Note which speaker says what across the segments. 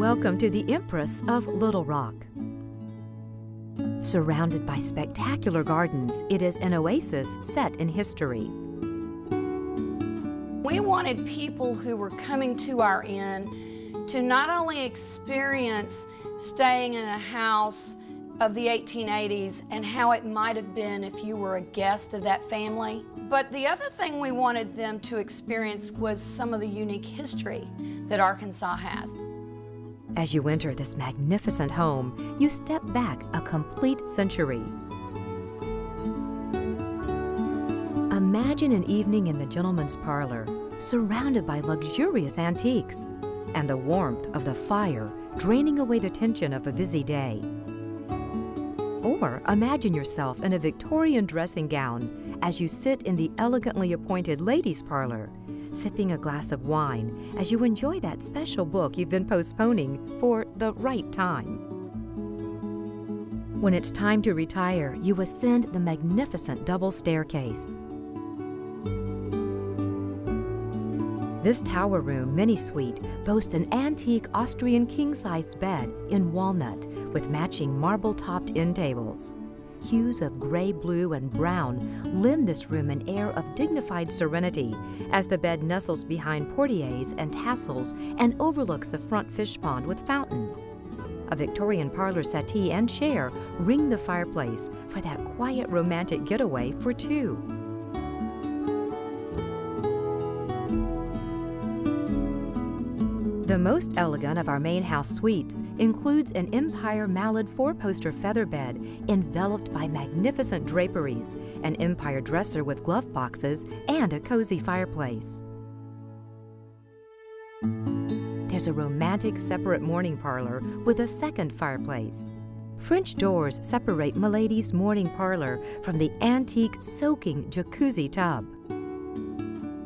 Speaker 1: Welcome to the Empress of Little Rock. Surrounded by spectacular gardens, it is an oasis set in history.
Speaker 2: We wanted people who were coming to our inn to not only experience staying in a house of the 1880s and how it might have been if you were a guest of that family, but the other thing we wanted them to experience was some of the unique history that Arkansas has.
Speaker 1: As you enter this magnificent home, you step back a complete century. Imagine an evening in the gentleman's parlor, surrounded by luxurious antiques, and the warmth of the fire draining away the tension of a busy day. Or imagine yourself in a Victorian dressing gown as you sit in the elegantly appointed ladies' parlor, sipping a glass of wine as you enjoy that special book you've been postponing for the right time. When it's time to retire, you ascend the magnificent double staircase. This tower room mini-suite boasts an antique Austrian king-size bed in walnut with matching marble-topped end tables. Hues of gray, blue, and brown lend this room an air of dignified serenity as the bed nestles behind portieres and tassels and overlooks the front fish pond with fountain. A Victorian parlor settee and chair ring the fireplace for that quiet romantic getaway for two. The most elegant of our main house suites includes an Empire Mallard four-poster feather bed enveloped by magnificent draperies, an Empire dresser with glove boxes, and a cozy fireplace. There's a romantic separate morning parlor with a second fireplace. French doors separate Milady's morning parlor from the antique soaking jacuzzi tub.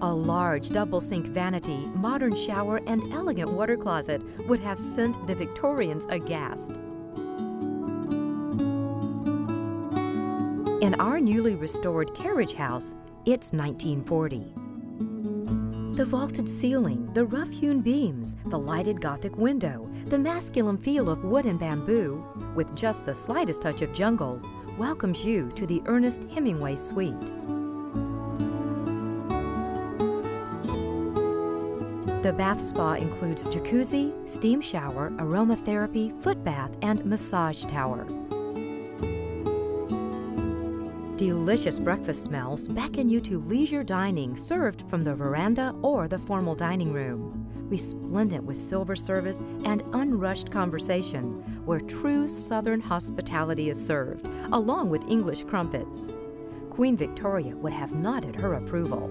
Speaker 1: A large double-sink vanity, modern shower, and elegant water closet would have sent the Victorians aghast. In our newly restored carriage house, it's 1940. The vaulted ceiling, the rough-hewn beams, the lighted Gothic window, the masculine feel of wood and bamboo, with just the slightest touch of jungle, welcomes you to the Ernest Hemingway suite. The bath spa includes jacuzzi, steam shower, aromatherapy, foot bath, and massage tower. Delicious breakfast smells beckon you to leisure dining served from the veranda or the formal dining room, resplendent with silver service and unrushed conversation, where true Southern hospitality is served, along with English crumpets. Queen Victoria would have nodded her approval.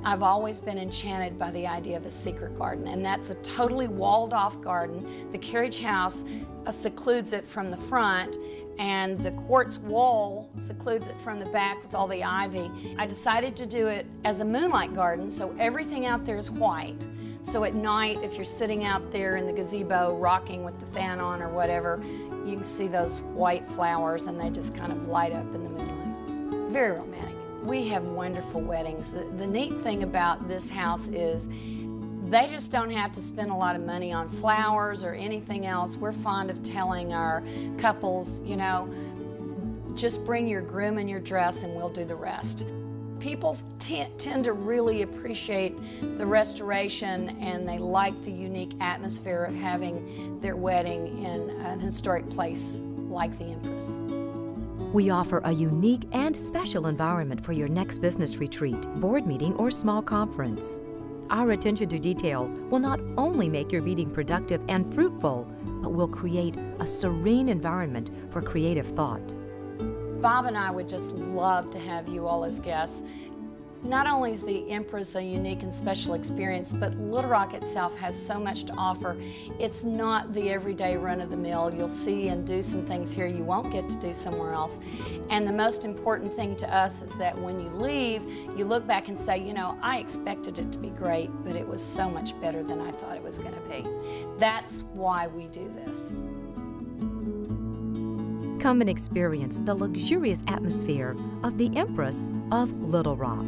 Speaker 2: I've always been enchanted by the idea of a secret garden, and that's a totally walled-off garden. The carriage house secludes it from the front, and the quartz wall secludes it from the back with all the ivy. I decided to do it as a moonlight garden, so everything out there is white. So at night, if you're sitting out there in the gazebo rocking with the fan on or whatever, you can see those white flowers, and they just kind of light up in the moonlight. Very romantic. We have wonderful weddings. The neat thing about this house is they just don't have to spend a lot of money on flowers or anything else. We're fond of telling our couples, you know, just bring your groom and your dress and we'll do the rest. People tend to really appreciate the restoration, and they like the unique atmosphere of having their wedding in an historic place like the Empress.
Speaker 1: We offer a unique and special environment for your next business retreat, board meeting, or small conference. Our attention to detail will not only make your meeting productive and fruitful, but will create a serene environment for creative thought.
Speaker 2: Bob and I would just love to have you all as guests. Not only is the Empress a unique and special experience, but Little Rock itself has so much to offer. It's not the everyday run-of-the-mill. You'll see and do some things here you won't get to do somewhere else. And the most important thing to us is that when you leave, you look back and say, you know, I expected it to be great, but it was so much better than I thought it was going to be. That's why we do this.
Speaker 1: Come and experience the luxurious atmosphere of the Empress of Little Rock.